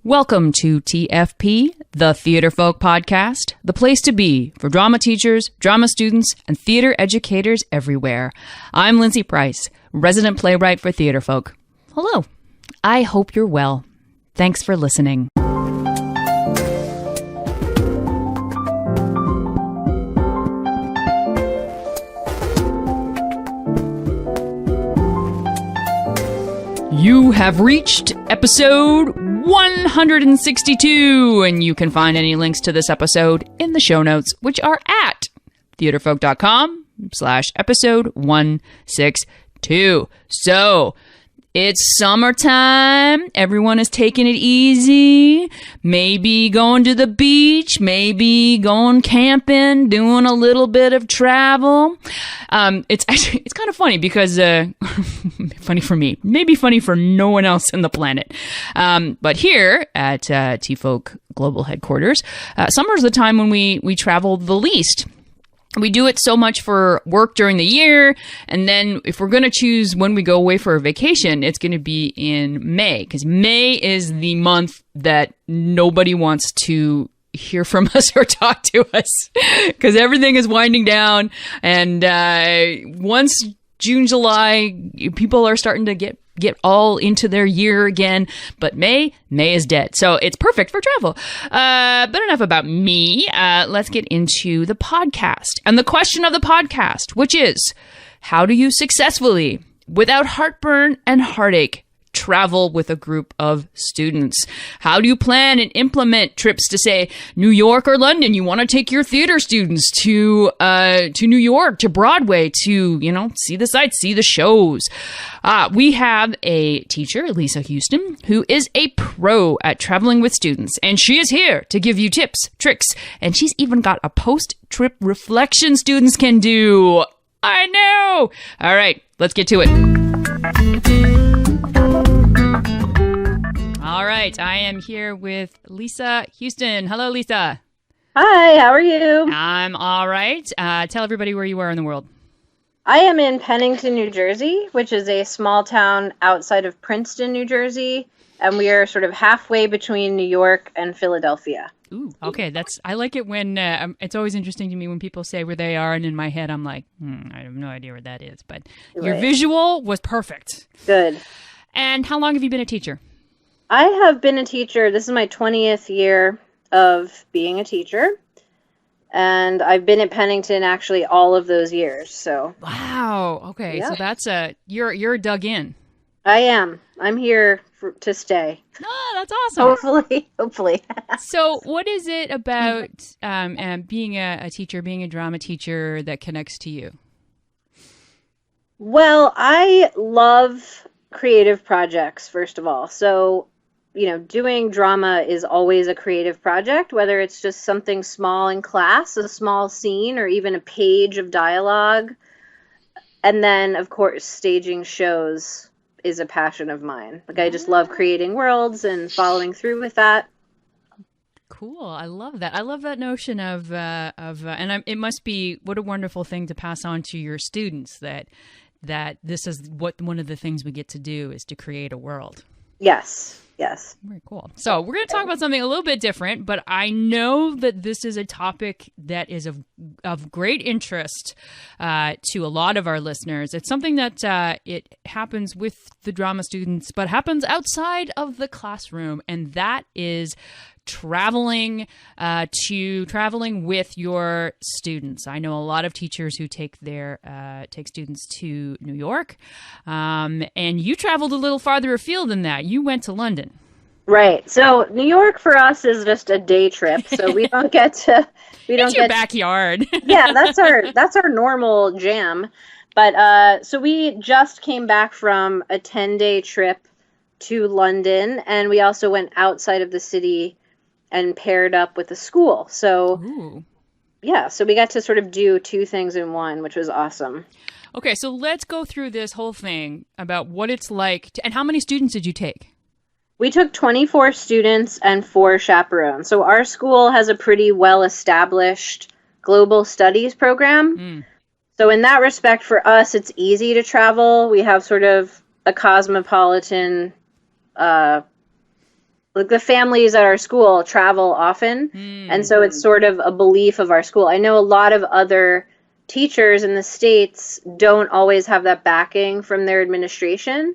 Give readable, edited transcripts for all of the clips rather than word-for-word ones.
Welcome to TFP, the Theatrefolk podcast, the place to be for drama teachers, drama students, and theater educators everywhere. I'm Lindsay Price, resident playwright for Theatrefolk. Hello. I hope you're well. Thanks for listening. You have reached episode 162, and you can find any links to this episode in the show notes, which are at theatrefolk.com/episode 162. So, it's summertime. Everyone is taking it easy. Maybe going to the beach. Maybe going camping. Doing a little bit of travel. It's kind of funny because funny for me, maybe funny for no one else on the planet. But here at TFolk Global Headquarters, summer is the time when we travel the least. We do it so much for work during the year, and then if we're going to choose when we go away for a vacation, it's going to be in May, because May is the month that nobody wants to hear from us or talk to us, because everything is winding down, and once June, July, people are starting to get all into their year again, but May is dead. So it's perfect for travel. But enough about me. Let's get into the podcast and the question of the podcast, which is, how do you successfully, without heartburn and heartache, travel with a group of students? How do you plan and implement trips to, say, New York or London? You want to take your theater students to New York, to Broadway, to, see the sights, see the shows. We have a teacher, Lisa Houston, who is a pro at traveling with students, and she is here to give you tips, tricks, and she's even got a post-trip reflection students can do. I know! All right, let's get to it. All right, I am here with Lisa Houston. Hello, Lisa. Hi, how are you? I'm all right. Tell everybody where you are in the world. I am in Pennington, New Jersey, which is a small town outside of Princeton, New Jersey, and we are sort of halfway between New York and Philadelphia. Ooh, okay. I like it when it's always interesting to me when people say where they are, and in my head I'm like, I have no idea where that is. But your visual was perfect. Good. And how long have you been a teacher? I have been a teacher. This is my 20th year of being a teacher. And I've been at Pennington actually all of those years. So wow. Okay. Yeah. So that's you're dug in. I am. I'm here to stay. Oh, that's awesome. Hopefully. So what is it about being a teacher, being a drama teacher that connects to you? Well, I love creative projects, first of all. So, doing drama is always a creative project, whether it's just something small in class, a small scene, or even a page of dialogue. And then, of course, staging shows is a passion of mine. I just love creating worlds and following through with that. Cool. I love that. I love that notion of it must be, what a wonderful thing to pass on to your students, that this is one of the things we get to do is to create a world. Yes. Very cool. So we're going to talk about something a little bit different, but I know that this is a topic that is of great interest to a lot of our listeners. It's something that it happens with the drama students, but happens outside of the classroom, and that is traveling with your students. I know a lot of teachers who take students to New York, and you traveled a little farther afield than that. You went to London. Right. So New York for us is just a day trip. So we don't get to. It's your backyard. Yeah, that's our normal jam. But so we just came back from a 10-day trip to London, and we also went outside of the city and paired up with a school. So, yeah, so we got to sort of do two things in one, which was awesome. Okay, so let's go through this whole thing about what it's like. And how many students did you take? We took 24 students and 4 chaperones. So our school has a pretty well-established global studies program. So in that respect, for us, it's easy to travel. We have sort of a cosmopolitan like the families at our school travel often. And so it's sort of a belief of our school. I know a lot of other teachers in the States don't always have that backing from their administration.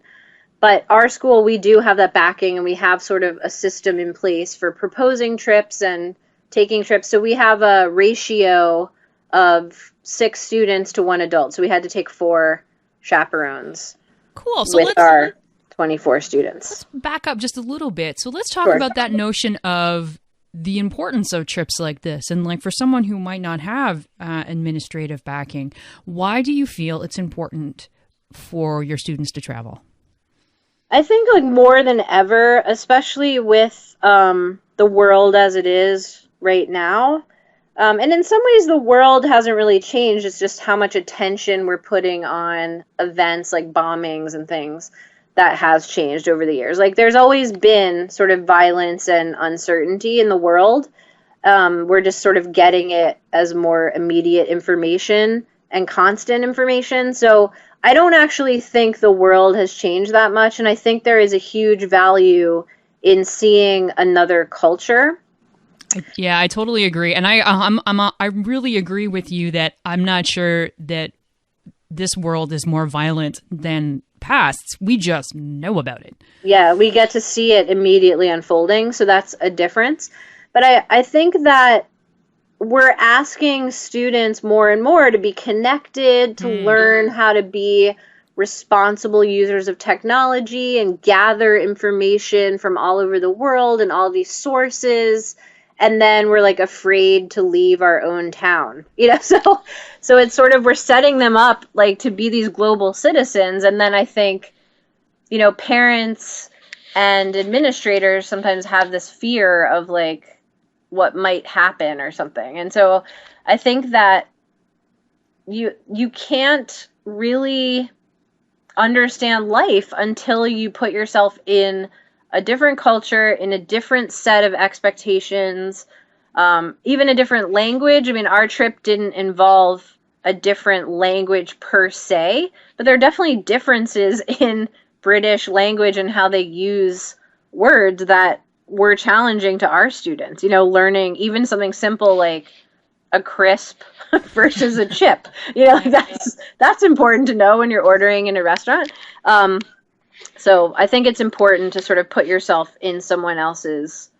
But our school, we do have that backing, and we have sort of a system in place for proposing trips and taking trips. So we have a ratio of 6 students to 1 adult. So we had to take 4 chaperones. Cool. So with our 24 students. Let's back up just a little bit. So let's talk Sure. about that notion of the importance of trips like this. And like for someone who might not have administrative backing, why do you feel it's important for your students to travel? I think like more than ever, especially with the world as it is right now. And in some ways, the world hasn't really changed. It's just how much attention we're putting on events like bombings and things that has changed over the years. Like there's always been sort of violence and uncertainty in the world. We're just sort of getting it as more immediate information and constant information. So I don't actually think the world has changed that much. And I think there is a huge value in seeing another culture. Yeah, I totally agree. And I really agree with you that I'm not sure that this world is more violent than past. We just know about it. Yeah, we get to see it immediately unfolding. So that's a difference. But I think that we're asking students more and more to be connected, to learn how to be responsible users of technology and gather information from all over the world and all these sources. And then we're like afraid to leave our own town, so it's sort of, we're setting them up like to be these global citizens. And then I think, parents and administrators sometimes have this fear of like what might happen or something. And so I think that you can't really understand life until you put yourself in a different culture, in a different set of expectations, even a different language. I mean, our trip didn't involve a different language per se, but there are definitely differences in British language and how they use words that were challenging to our students. Learning even something simple like a crisp versus a chip. That's important to know when you're ordering in a restaurant. So I think it's important to sort of put yourself in someone else's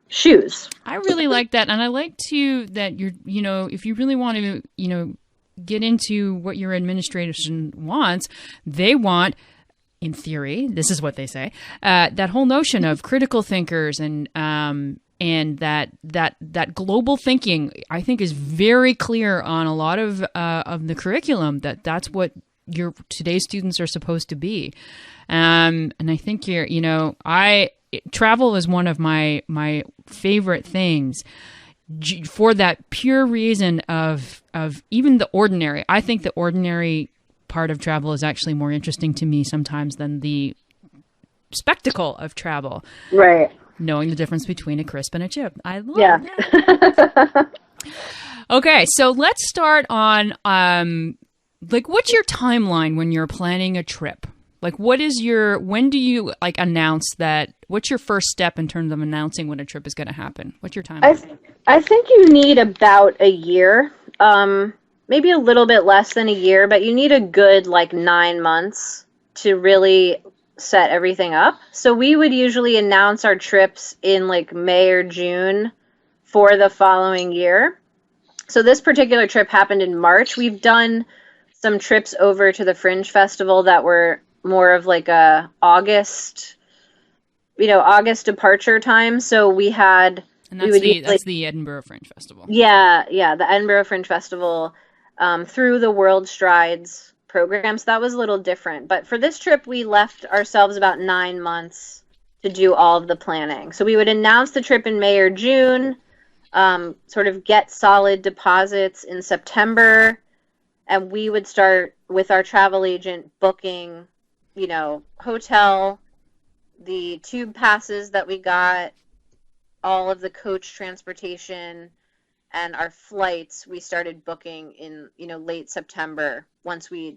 shoes. I really like that. And I like too that you're, if you really want to, get into what your administration wants, they want, in theory, this is what they say, that whole notion of critical thinkers and that global thinking, I think, is very clear on a lot of the curriculum, that's what your today's students are supposed to be. And I think travel is one of my favorite things for that pure reason of even the ordinary. I think the ordinary part of travel is actually more interesting to me sometimes than the spectacle of travel. Right. Knowing the difference between a crisp and a chip. I love that. Okay, so let's start on what's your timeline when you're planning a trip? Like, when do you announce that? What's your first step in terms of announcing when a trip is going to happen? What's your timeline? I think you need about a year, maybe a little bit less than a year, but you need a good 9 months to really set everything up. So we would usually announce our trips in May or June for the following year. So this particular trip happened in March. We've done some trips over to the Fringe Festival that were more of a August departure time. So we had, and that's the Edinburgh Fringe Festival. Yeah, the Edinburgh Fringe Festival through the World Strides program. So that was a little different. But for this trip, we left ourselves about 9 months to do all of the planning. So we would announce the trip in May or June, sort of get solid deposits in September, and we would start with our travel agent booking, hotel, the tube passes that we got, all of the coach transportation, and our flights we started booking in, late September once we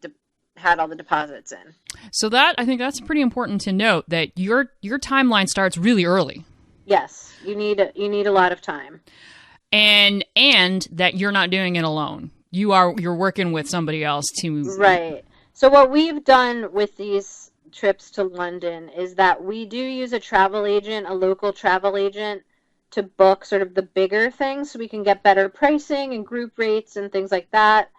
had all the deposits in. So I think that's pretty important to note, that your timeline starts really early. Yes, you need a lot of time. And that you're not doing it alone. You're working with somebody else to. Right. So what we've done with these trips to London is that we do use a travel agent, a local travel agent, to book sort of the bigger things so we can get better pricing and group rates and things like that.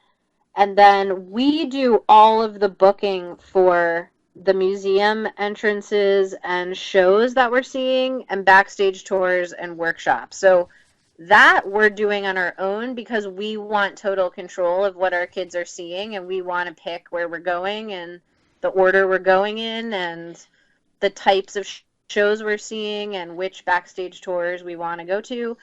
And then we do all of the booking for the museum entrances and shows that we're seeing and backstage tours and workshops. So that we're doing on our own because we want total control of what our kids are seeing and we want to pick where we're going and the order we're going in and the types of shows we're seeing and which backstage tours we want to go to.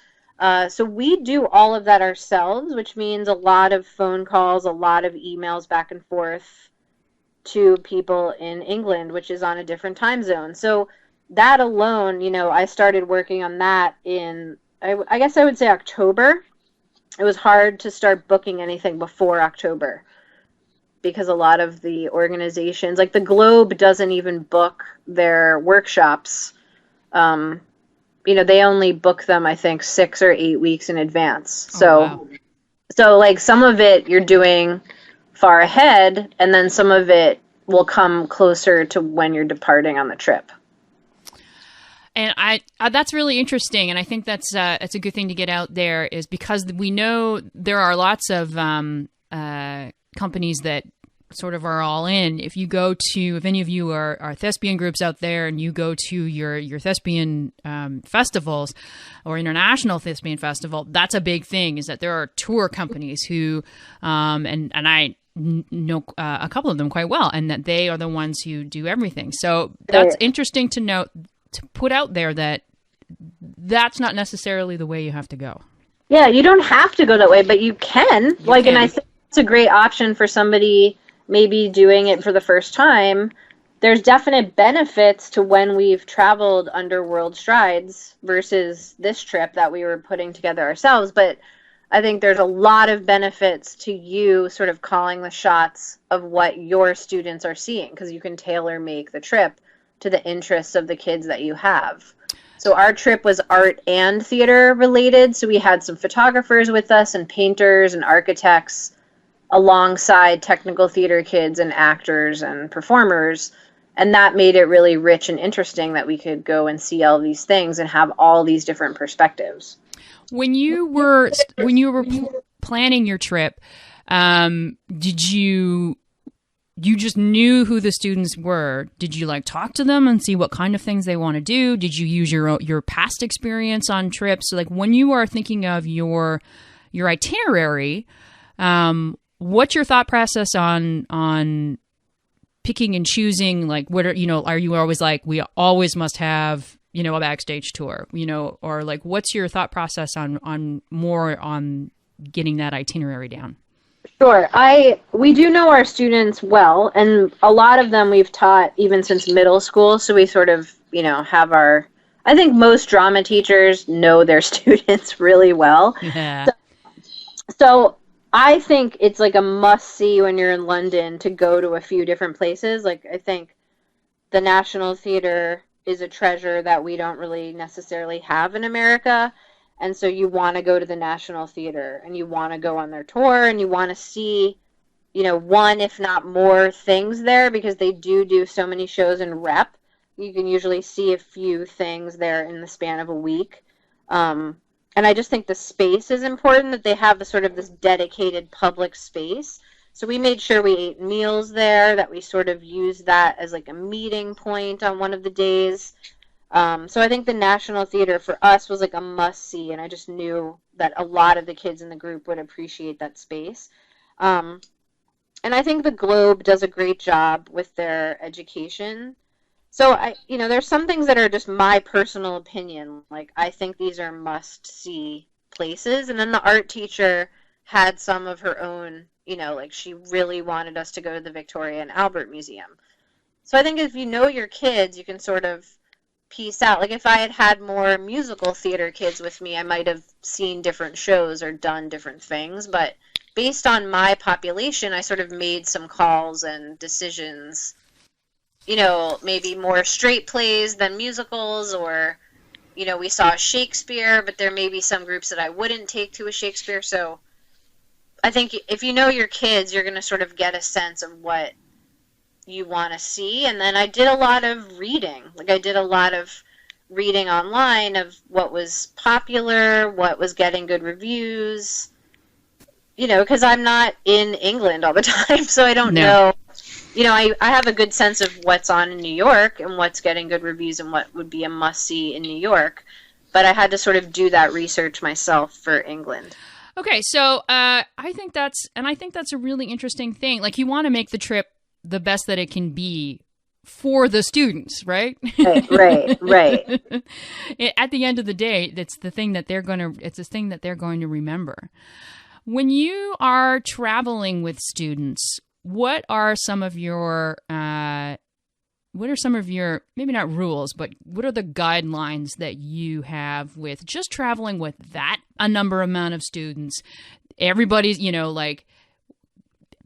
So we do all of that ourselves, which means a lot of phone calls, a lot of emails back and forth to people in England, which is on a different time zone. So that alone, I started working on that in, I guess I would say October. It was hard to start booking anything before October because a lot of the organizations, like the Globe, doesn't even book their workshops. They only book them, I think, 6 or 8 weeks in advance. Oh, So, wow. so like some of it you're doing far ahead, and then some of it will come closer to when you're departing on the trip. And that's really interesting, and I think that's a good thing to get out there, is because we know there are lots of companies that sort of are all in. If any of you are thespian groups out there, and you go to your thespian festivals or international thespian festival, that's a big thing. Is that there are tour companies who, and I know a couple of them quite well, and that they are the ones who do everything. So that's interesting to note, to put out there that that's not necessarily the way you have to go. Yeah, you don't have to go that way, but you can. And I think it's a great option for somebody maybe doing it for the first time. There's definite benefits to when we've traveled under World Strides versus this trip that we were putting together ourselves. But I think there's a lot of benefits to you sort of calling the shots of what your students are seeing, because you can tailor make the trip to the interests of the kids that you have. So our trip was art and theater related. So we had some photographers with us and painters and architects alongside technical theater kids and actors and performers. And that made it really rich and interesting that we could go and see all these things and have all these different perspectives. When you were planning your trip, did you just knew who the students were? Did you talk to them and see what kind of things they want to do? Did you use your past experience on trips? So when you are thinking of your itinerary, what's your thought process on picking and choosing? What are you always we always must have a backstage tour, or what's your thought process on getting that itinerary down? Sure. We do know our students well, and a lot of them we've taught even since middle school, so we sort of, have I think most drama teachers know their students really well. Yeah. So I think it's a must-see when you're in London to go to a few different places. I think the National Theatre is a treasure that we don't really necessarily have in America. And so you want to go to the National Theatre and you want to go on their tour and you want to see, one, if not more things there, because they do so many shows in rep. You can usually see a few things there in the span of a week. And I just think the space is important, that they have this dedicated public space. So we made sure we ate meals there, that we sort of used that as a meeting point on one of the days. So I think the National Theatre for us was a must-see, and I just knew that a lot of the kids in the group would appreciate that space. And I think the Globe does a great job with their education. So there's some things that are just my personal opinion. I think these are must-see places, and then the art teacher had some of her own, she really wanted us to go to the Victoria and Albert Museum. So I think if you know your kids, you can sort of piece out. If I had had more musical theater kids with me, I might have seen different shows or done different things. But based on my population, I sort of made some calls and decisions, maybe more straight plays than musicals, or, we saw Shakespeare, but there may be some groups that I wouldn't take to a Shakespeare. So I think if you know your kids, you're going to sort of get a sense of what you want to see. And then I did a lot of reading. Like, I did a lot of reading online of what was popular, what was getting good reviews, because I'm not in England all the time, so I don't know. I have a good sense of what's on in New York and what's getting good reviews and what would be a must-see in New York, but I had to sort of do that research myself for England. Okay, so I think that's a really interesting thing. Like, you want to make the trip the best that it can be for the students, right? Right. At the end of the day, it's the thing that they're going to remember. When you are traveling with students, what are some of your maybe not rules, but what are the guidelines that you have with just traveling with a number amount of students? Everybody's, like,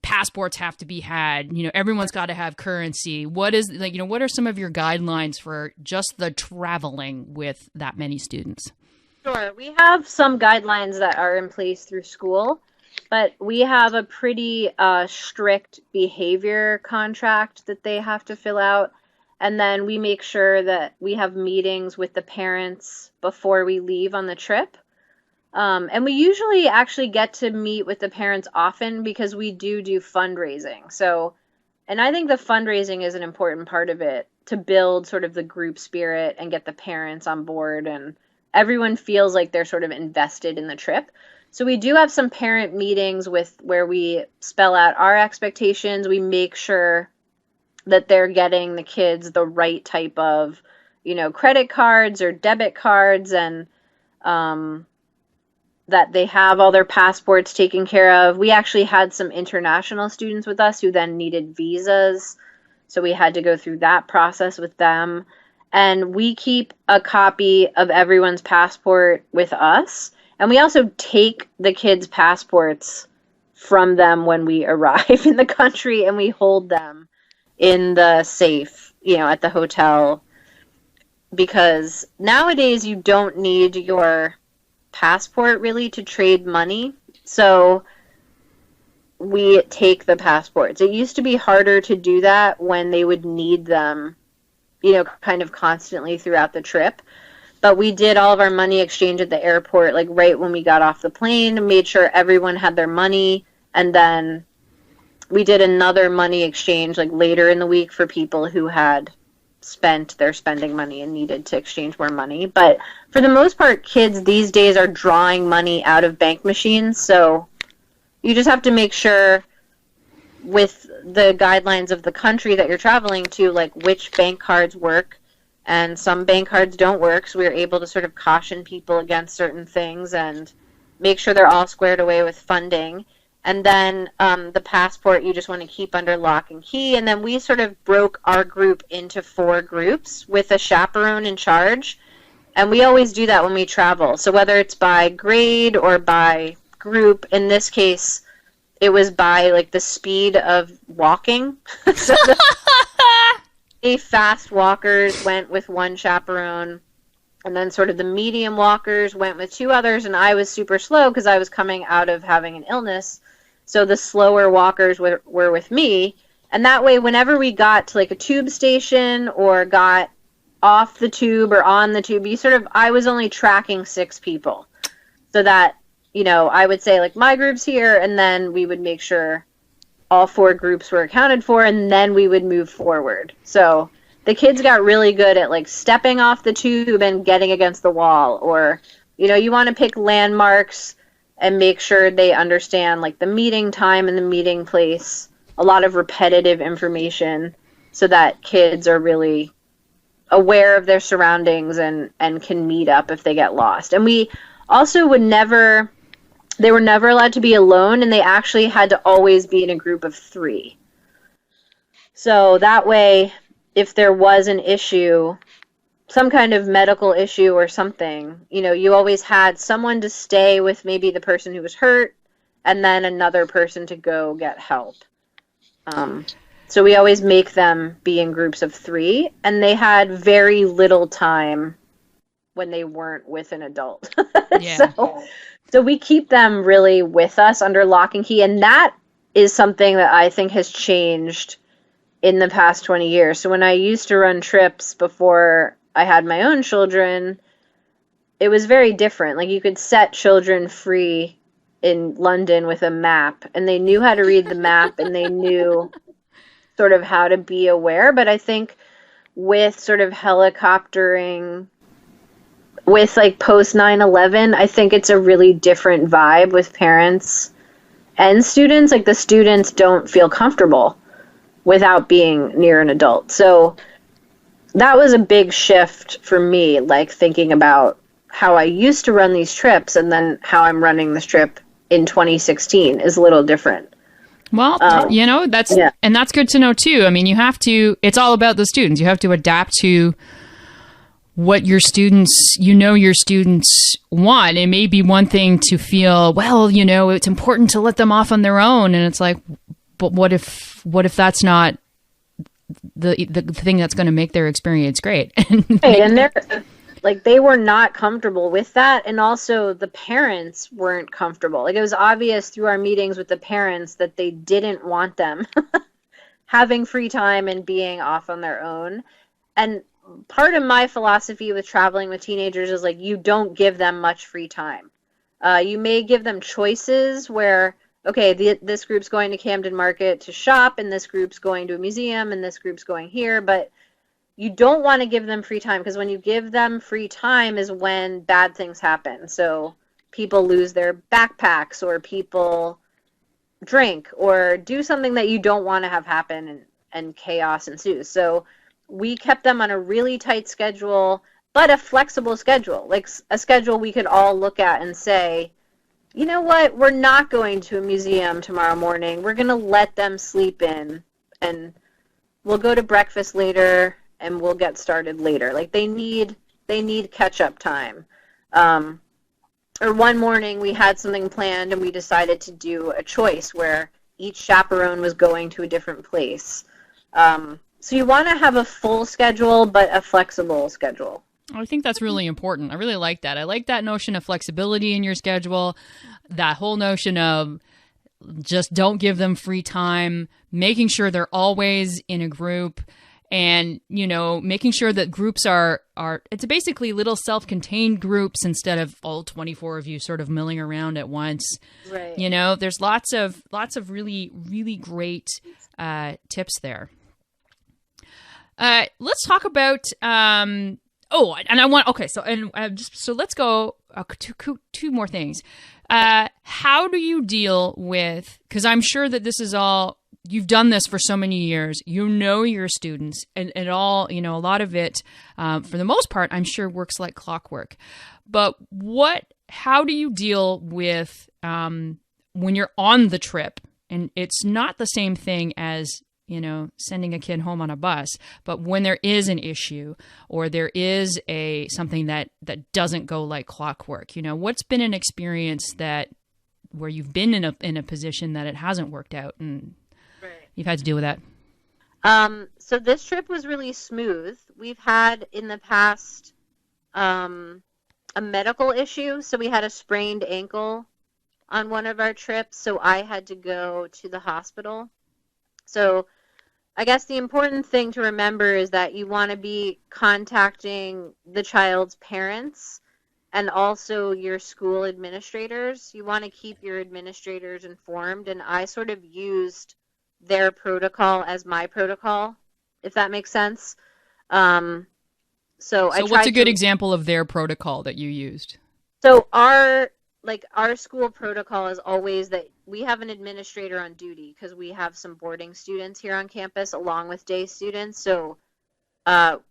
passports have to be had, everyone's got to have currency. What are some of your guidelines for just the traveling with that many students? Sure. We have some guidelines that are in place through school, but we have a pretty strict behavior contract that they have to fill out. And then we make sure that we have meetings with the parents before we leave on the trip. And we usually actually get to meet with the parents often because we do fundraising. So, and I think the fundraising is an important part of it to build sort of the group spirit and get the parents on board, and everyone feels like they're sort of invested in the trip. So we do have some parent meetings where we spell out our expectations. We make sure that they're getting the kids the right type of, credit cards or debit cards, and that they have all their passports taken care of. We actually had some international students with us who then needed visas, so we had to go through that process with them. And we keep a copy of everyone's passport with us. And we also take the kids' passports from them when we arrive in the country, and we hold them in the safe, at the hotel. Because nowadays you don't need your passport really to trade money. So we take the passports. It used to be harder to do that when they would need them, kind of constantly throughout the trip. But we did all of our money exchange at the airport, like right when we got off the plane, made sure everyone had their money. And then we did another money exchange like later in the week for people who had spent their spending money and needed to exchange more money. But for the most part, kids these days are drawing money out of bank machines. So you just have to make sure with the guidelines of the country that you're traveling to, like which bank cards work, and some bank cards don't work. So we were able to sort of caution people against certain things and make sure they're all squared away with funding. And then the passport you just want to keep under lock and key. And then we sort of broke our group into 4 groups with a chaperone in charge. And we always do that when we travel. So whether it's by grade or by group, in this case, it was by like the speed of walking. So the fast walkers went with one chaperone. And then sort of the medium walkers went with 2 others. And I was super slow because I was coming out of having an illness. So the slower walkers were with me. And that way, whenever we got to like a tube station or got off the tube or on the tube, I was only tracking 6 people. So that, I would say like my group's here, and then we would make sure all 4 groups were accounted for, and then we would move forward. So the kids got really good at like stepping off the tube and getting against the wall, or, you want to pick landmarks and make sure they understand like the meeting time and the meeting place, a lot of repetitive information so that kids are really aware of their surroundings and can meet up if they get lost. And we also they were never allowed to be alone, and they actually had to always be in a group of 3. So that way, if there was an issue, some kind of medical issue or something, you always had someone to stay with maybe the person who was hurt, and then another person to go get help. So we always make them be in groups of 3, and they had very little time when they weren't with an adult. Yeah. So we keep them really with us under lock and key. And that is something that I think has changed in the past 20 years. So when I used to run trips before I had my own children, it was very different. Like you could set children free in London with a map, and they knew how to read the map and they knew sort of how to be aware. But I think with sort of helicoptering, with like post 9/11, I think it's a really different vibe with parents and students. Like the students don't feel comfortable without being near an adult. So that was a big shift for me, like thinking about how I used to run these trips and then how I'm running this trip in 2016 is a little different. Well, and that's good to know too. I mean, it's all about the students. You have to adapt to what your students want. It may be one thing to feel, well, it's important to let them off on their own. And it's like, but what if that's not the thing that's going to make their experience great? Right, and they were not comfortable with that, and also the parents weren't comfortable. Like it was obvious through our meetings with the parents that they didn't want them having free time and being off on their own. And part of my philosophy with traveling with teenagers is like you don't give them much free time. You may give them choices where, okay, this group's going to Camden Market to shop, and this group's going to a museum, and this group's going here, but you don't want to give them free time, because when you give them free time is when bad things happen. So people lose their backpacks, or people drink, or do something that you don't want to have happen, and chaos ensues. So we kept them on a really tight schedule, but a flexible schedule, like a schedule we could all look at and say, you know what, we're not going to a museum tomorrow morning. We're going to let them sleep in, and we'll go to breakfast later, and we'll get started later. Like they need catch-up time. Or one morning we had something planned, and we decided to do a choice where each chaperone was going to a different place. So you want to have a full schedule, but a flexible schedule. I think that's really important. I really like that. I like that notion of flexibility in your schedule, that whole notion of just don't give them free time, making sure they're always in a group, and, making sure that groups are it's basically little self-contained groups instead of all 24 of you sort of milling around at once. Right. There's lots of really, really great tips there. Let's talk about, so let's go two more things. How do you deal with, because I'm sure that this is all, you've done this for so many years, your students, and all, a lot of it, for the most part, I'm sure works like clockwork. But how do you deal with, when you're on the trip, and it's not the same thing as, sending a kid home on a bus, but when there is an issue, or there is something that doesn't go like clockwork, what's been an experience where you've been in a position that it hasn't worked out, and right, you've had to deal with that? So this trip was really smooth. We've had in the past a medical issue. So we had a sprained ankle on one of our trips, so I had to go to the hospital. So I guess the important thing to remember is that you want to be contacting the child's parents and also your school administrators. You want to keep your administrators informed, and I sort of used their protocol as my protocol, if that makes sense. So what's a good example of their protocol that you used? So our school protocol is always that we have an administrator on duty, because we have some boarding students here on campus along with day students. So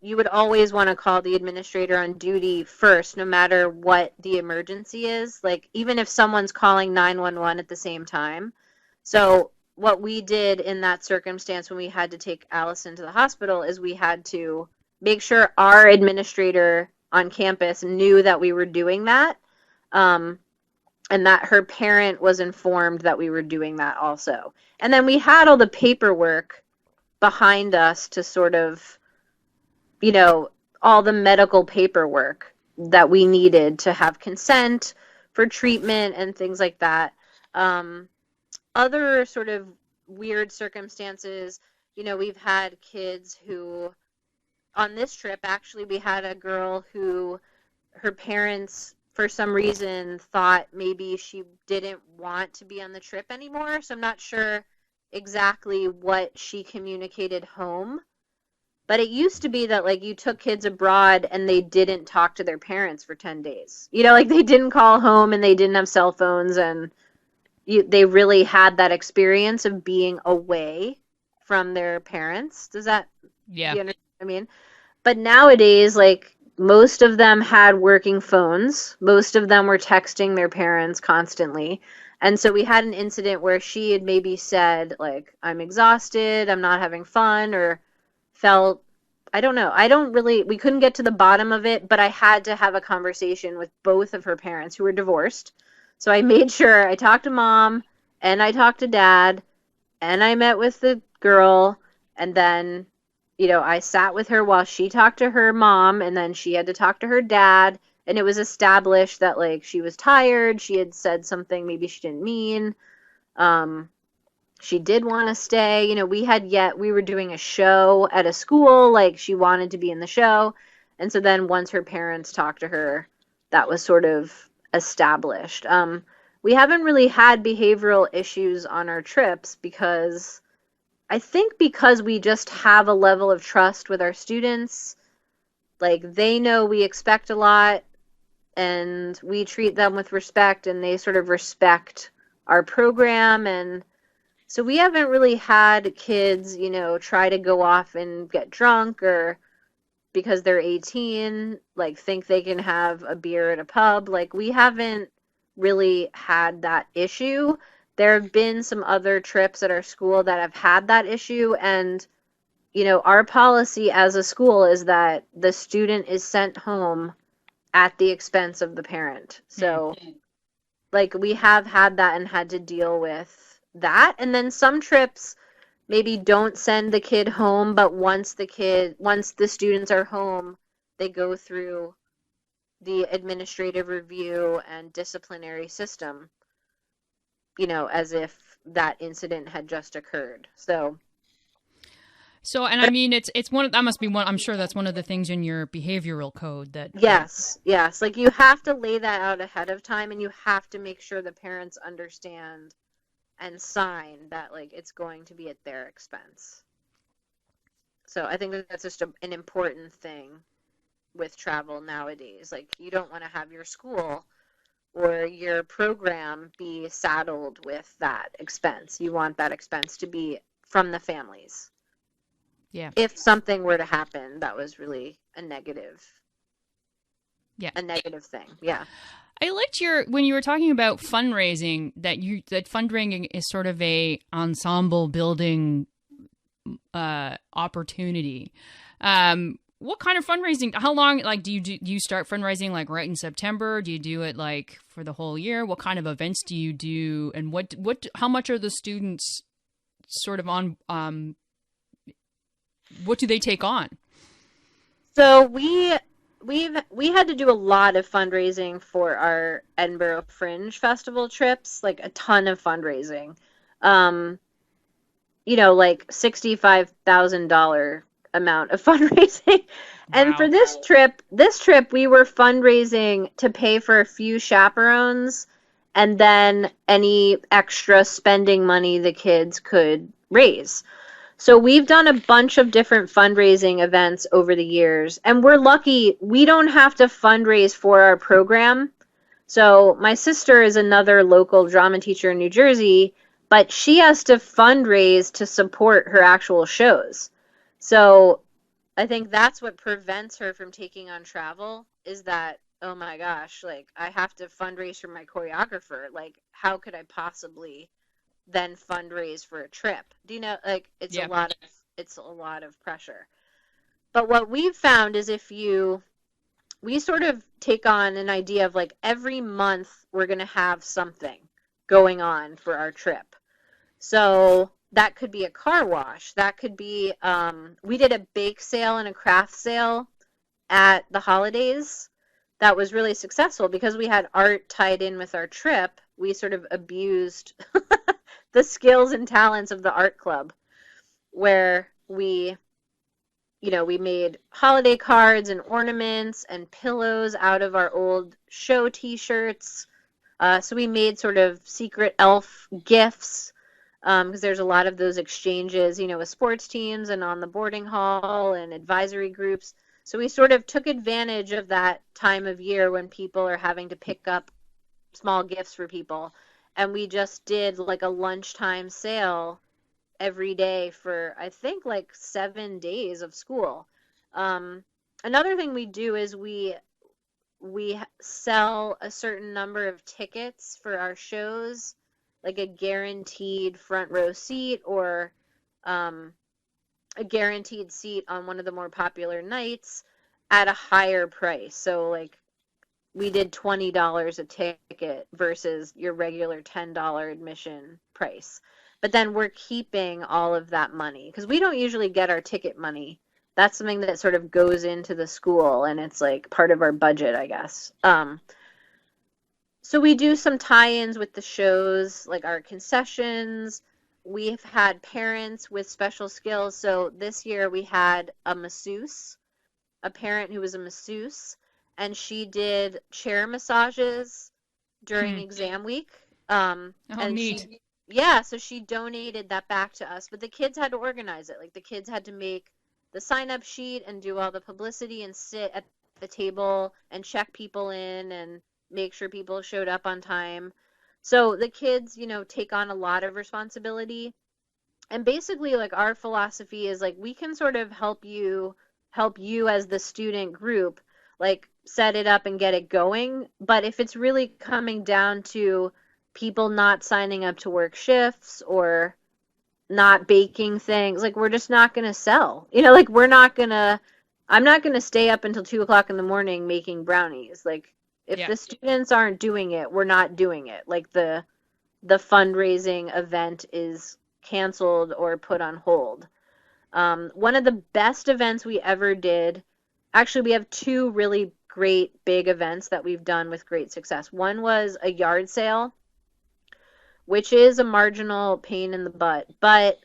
you would always want to call the administrator on duty first, no matter what the emergency is, like even if someone's calling 911 at the same time. So what we did in that circumstance when we had to take Allison to the hospital is we had to make sure our administrator on campus knew that we were doing that. And that her parent was informed that we were doing that also. And then we had all the paperwork behind us to sort of, all the medical paperwork that we needed to have consent for treatment and things like that. Um, Other sort of weird circumstances, we've had kids who, on this trip, actually, we had a girl who her parents, for some reason, thought maybe she didn't want to be on the trip anymore. So I'm not sure exactly what she communicated home. But it used to be that like you took kids abroad and they didn't talk to their parents for 10 days. Like they didn't call home and they didn't have cell phones, and they really had that experience of being away from their parents. Yeah. Do you understand what I mean? But nowadays, like most of them had working phones. Most of them were texting their parents constantly. And so we had an incident where she had maybe said, like, I'm exhausted, I'm not having fun, or felt, I don't know. We couldn't get to the bottom of it, but I had to have a conversation with both of her parents who were divorced. So I made sure I talked to mom and I talked to dad and I met with the girl, and then I sat with her while she talked to her mom, and then she had to talk to her dad, and it was established that like she was tired, she had said something maybe she didn't mean. Um she did want to stay. We were doing a show at a school, like she wanted to be in the show. And so then once her parents talked to her, that was sort of established. We haven't really had behavioral issues on our trips because I think because we just have a level of trust with our students. Like they know we expect a lot and we treat them with respect, and they sort of respect our program. And so we haven't really had kids, try to go off and get drunk, or because they're 18, like think they can have a beer at a pub. Like we haven't really had that issue. There have been some other trips at our school that have had that issue, and our policy as a school is that the student is sent home at the expense of the parent. So like we have had that and had to deal with that. And then some trips maybe don't send the kid home, but once the students are home, they go through the administrative review and disciplinary system, as if that incident had just occurred. So, and I mean, it's one. That must be one. I'm sure that's one of the things in your behavioral code that. Yes. Like you have to lay that out ahead of time, and you have to make sure the parents understand and sign that like it's going to be at their expense. So I think that's just an important thing with travel nowadays. Like you don't want to have your school or your program be saddled with that expense. You want that expense to be from the families. Yeah. If something were to happen that was really a negative thing. Yeah. I liked when you were talking about fundraising, that fundraising is sort of a ensemble building opportunity. What kind of fundraising? How long? Like, do you start fundraising like right in September? Do you do it like for the whole year? What kind of events do you do? And how much are the students sort of on? What do they take on? So we had to do a lot of fundraising for our Edinburgh Fringe Festival trips, like a ton of fundraising. Like $65,000 amount of fundraising. And Wow. for this trip we were fundraising to pay for a few chaperones and then any extra spending money the kids could raise. So we've done a bunch of different fundraising events over the years, and we're lucky we don't have to fundraise for our program. So my sister is another local drama teacher in New Jersey, but she has to fundraise to support her actual shows. So I think that's what prevents her from taking on travel, is that, oh my gosh, like I have to fundraise for my choreographer. Like how could I possibly then fundraise for a trip? Do you know, like it's a lot of pressure. But what we've found is we sort of take on an idea of like every month we're going to have something going on for our trip. So that could be a car wash. That could be, we did a bake sale and a craft sale at the holidays that was really successful because we had art tied in with our trip. We sort of abused the skills and talents of the art club, where we made holiday cards and ornaments and pillows out of our old show t-shirts. So we made sort of secret elf gifts, because there's a lot of those exchanges, with sports teams and on the boarding hall and advisory groups. So we sort of took advantage of that time of year when people are having to pick up small gifts for people. And we just did like a lunchtime sale every day for, I think, like 7 days of school. Another thing we do is we sell a certain number of tickets for our shows, like a guaranteed front row seat, or a guaranteed seat on one of the more popular nights at a higher price. So like we did $20 a ticket versus your regular $10 admission price. But then we're keeping all of that money because we don't usually get our ticket money. That's something that sort of goes into the school, and it's like part of our budget, I guess. So we do some tie-ins with the shows, like our concessions. We've had parents with special skills. So this year we had a masseuse, a parent who was a masseuse, and she did chair massages during exam week. And neat. so she donated that back to us, but the kids had to organize it. Like the kids had to make the sign-up sheet and do all the publicity and sit at the table and check people in and make sure people showed up on time. So the kids, take on a lot of responsibility. And basically, like, our philosophy is like we can sort of help you as the student group, like set it up and get it going. But if it's really coming down to people not signing up to work shifts or not baking things, like we're just not going to sell. Like I'm not going to stay up until 2 o'clock in the morning making brownies. Like if the students aren't doing it, we're not doing it. Like the fundraising event is canceled or put on hold. One of the best events we ever did, actually we have 2 really great big events that we've done with great success. One was a yard sale, which is a marginal pain in the butt, but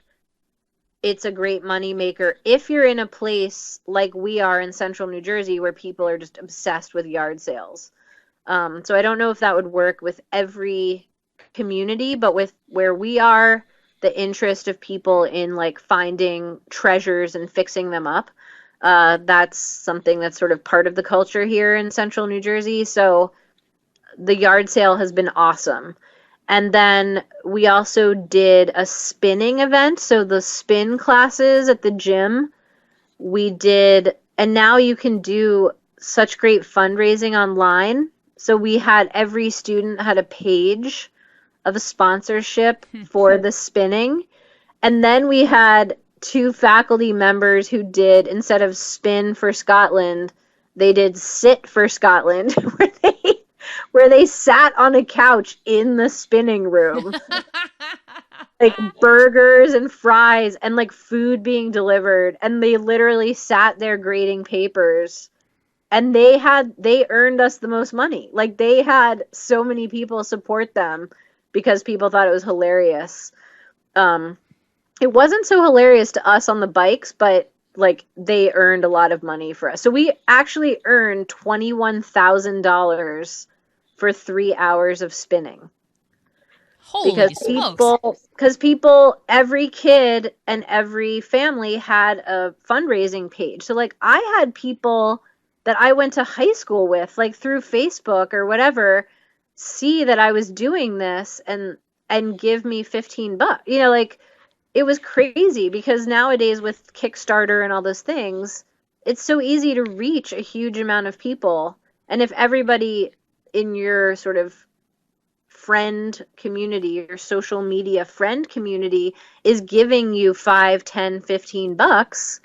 it's a great money maker if you're in a place like we are in central New Jersey where people are just obsessed with yard sales. So I don't know if that would work with every community, but with where we are, the interest of people in like finding treasures and fixing them up, that's something that's sort of part of the culture here in central New Jersey. So the yard sale has been awesome. And then we also did a spinning event. So the spin classes at the gym, we did, and now you can do such great fundraising online. So we had, every student had a page of a sponsorship for the spinning. And then we had 2 faculty members who did, instead of spin for Scotland, they did sit for Scotland, where they sat on a couch in the spinning room. Like burgers and fries and like food being delivered, and they literally sat there grading papers, and they earned us the most money. Like they had so many people support them because people thought it was hilarious. It wasn't so hilarious to us on the bikes, but like they earned a lot of money for us. So we actually earned $21,000 for 3 hours of spinning. Holy smokes. Because people, every kid and every family had a fundraising page. So like I had people that I went to high school with, like through Facebook or whatever, see that I was doing this and give me $15. Like it was crazy because nowadays with Kickstarter and all those things, it's so easy to reach a huge amount of people. And if everybody in your sort of friend community, your social media friend community is giving you $5, $10, $15,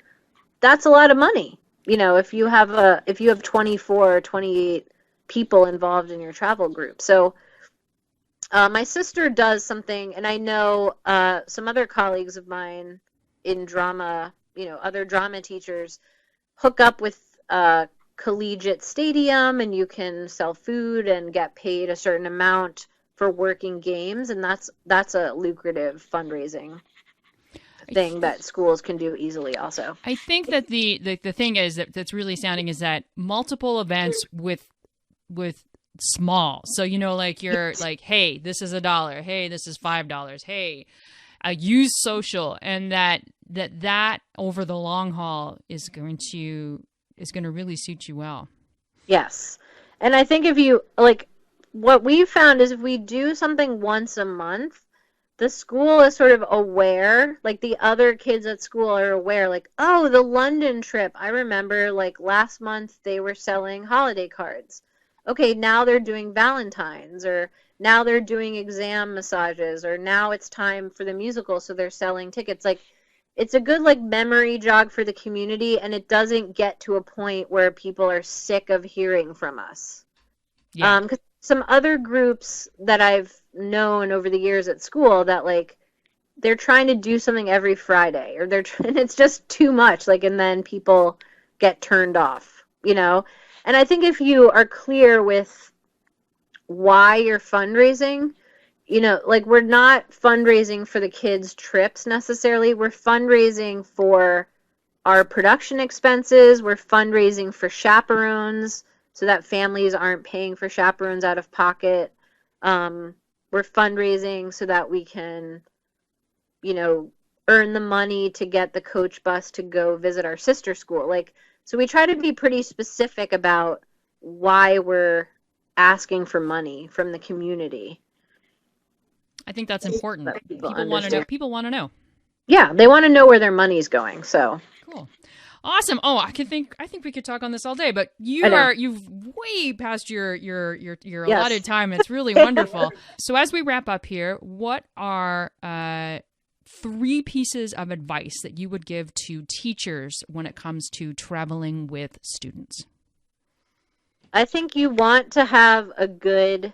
that's a lot of money. If you have 24 or 28 people involved in your travel group. So my sister does something, and I know some other colleagues of mine in drama, other drama teachers hook up with collegiate stadium and you can sell food and get paid a certain amount for working games, and that's a lucrative fundraising thing that schools can do easily also. I think that the thing is that's really sounding is that multiple events with small. So, like you're like, hey, this is $1. Hey, this is $5. Hey, use social, and that over the long haul is going to really suit you well. Yes. And I think if you like, what we've found is if we do something once a month, the school is sort of aware, like the other kids at school are aware, like, oh, the London trip. I remember like last month they were selling holiday cards. Okay, now they're doing Valentine's, or now they're doing exam massages, or now it's time for the musical, so they're selling tickets. Like, it's a good like memory jog for the community, and it doesn't get to a point where people are sick of hearing from us. Yeah. 'Cause some other groups that I've known over the years at school that like they're trying to do something every Friday, or and it's just too much, like, and then people get turned off, And I think if you are clear with why you're fundraising, like, we're not fundraising for the kids' trips necessarily. We're fundraising for our production expenses. We're fundraising for chaperones so that families aren't paying for chaperones out of pocket. We're fundraising so that we can, earn the money to get the coach bus to go visit our sister school. Like, so we try to be pretty specific about why we're asking for money from the community. I think that's important. People want to know. People want to know. Yeah, they want to know where their money's going. So cool. Awesome. Oh, I think we could talk on this all day, but you've way past your allotted time. It's really wonderful. So as we wrap up here, what are 3 pieces of advice that you would give to teachers when it comes to traveling with students? I think you want to have a good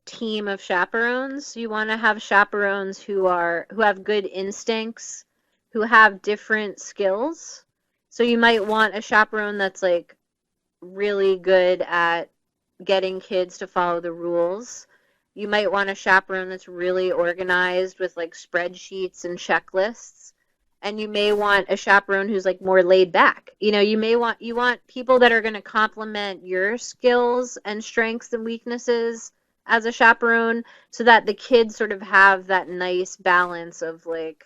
team of chaperones. You want to have chaperones who have good instincts, who have different skills. So you might want a chaperone that's like really good at getting kids to follow the rules. You might want a chaperone that's really organized with like spreadsheets and checklists. And you may want a chaperone who's like more laid back. You want people that are going to complement your skills and strengths and weaknesses as a chaperone, so that the kids sort of have that nice balance of like,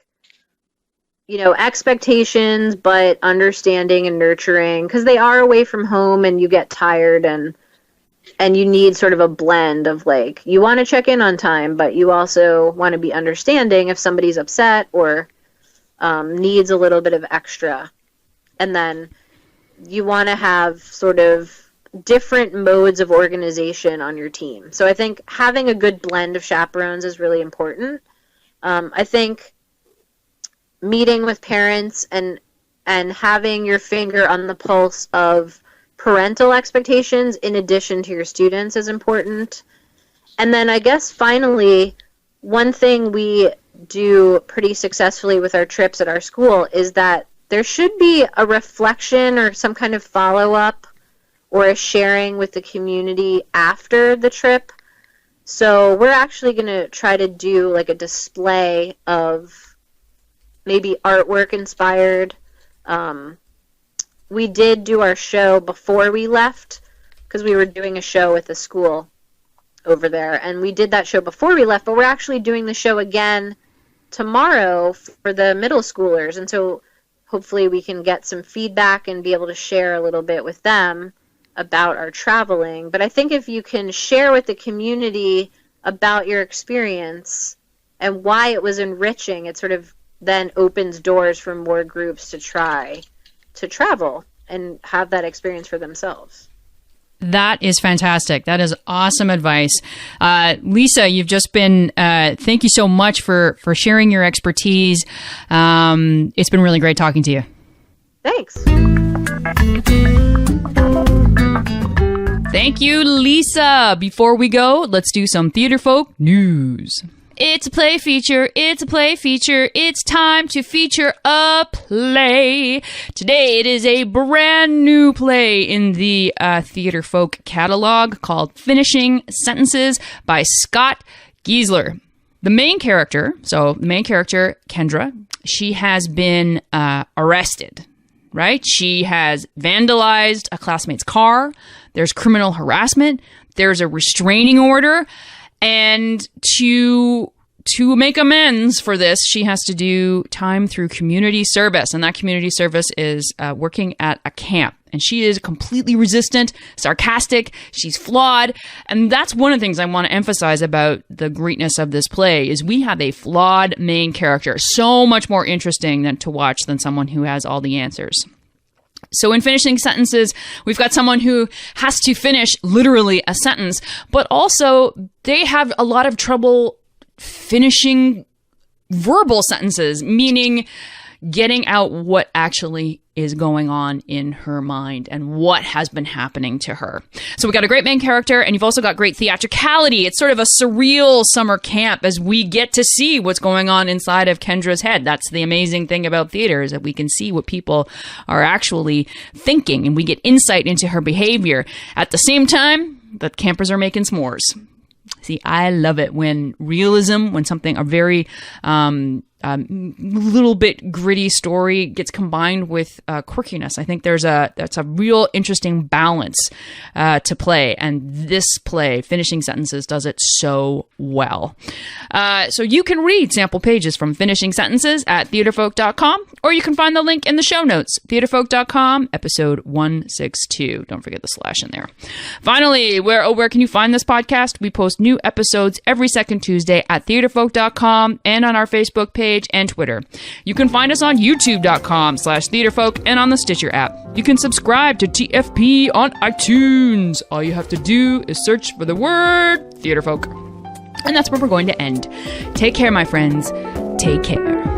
expectations, but understanding and nurturing, because they are away from home and you get tired, and you need sort of a blend of like, you want to check in on time, but you also want to be understanding if somebody's upset or needs a little bit of extra. And then you want to have sort of different modes of organization on your team. So I think having a good blend of chaperones is really important. I think meeting with parents and having your finger on the pulse of parental expectations in addition to your students is important. And then I guess finally, one thing we do pretty successfully with our trips at our school is that there should be a reflection or some kind of follow-up or a sharing with the community after the trip. So we're actually going to try to do like a display of maybe artwork inspired. We did do our show before we left because we were doing a show with the school over there, and we did that show before we left, but we're actually doing the show again tomorrow for the middle schoolers, and so hopefully we can get some feedback and be able to share a little bit with them about our traveling. But I think if you can share with the community about your experience and why it was enriching, it sort of then opens doors for more groups to try to travel and have that experience for themselves. That is fantastic. That is awesome advice. Lisa, you've just been, thank you so much for sharing your expertise. It's been really great talking to you. Thanks. Thank you, Lisa. Before we go, let's do some Theatrefolk news. It's a play feature. It's a play feature. It's time to feature a play. Today it is a brand new play in the Theatrefolk catalog called Finishing Sentences by Scott Giesler. The main character, Kendra, she has been arrested, right? She has vandalized a classmate's car. There's criminal harassment. There's a restraining order. And to make amends for this, she has to do time through community service. And that community service is working at a camp. And she is completely resistant, sarcastic, she's flawed. And that's one of the things I want to emphasize about the greatness of this play is we have a flawed main character. So much more interesting to watch than someone who has all the answers. So in Finishing Sentences, we've got someone who has to finish literally a sentence, but also they have a lot of trouble finishing verbal sentences, meaning getting out what actually is going on in her mind and what has been happening to her. So we got a great main character, and you've also got great theatricality. It's sort of a surreal summer camp as we get to see what's going on inside of Kendra's head. That's the amazing thing about theater, is that we can see what people are actually thinking, and we get insight into her behavior. At the same time, the campers are making s'mores. See, I love it when realism, when something, a very little bit gritty story gets combined with quirkiness. I think that's a real interesting balance to play, and this play, Finishing Sentences, does it so well. So you can read sample pages from Finishing Sentences at theatrefolk.com, or you can find the link in the show notes, theatrefolk.com, episode 162. Don't forget the slash in there. Finally, where can you find this podcast? We post new episodes every second Tuesday at theatrefolk.com and on our Facebook page and Twitter. You can find us on youtube.com/theatrefolk and on the Stitcher app. You can subscribe to TFP on iTunes. All you have to do is search for the word Theatrefolk. And that's where we're going to end. Take care, my friends. Take care.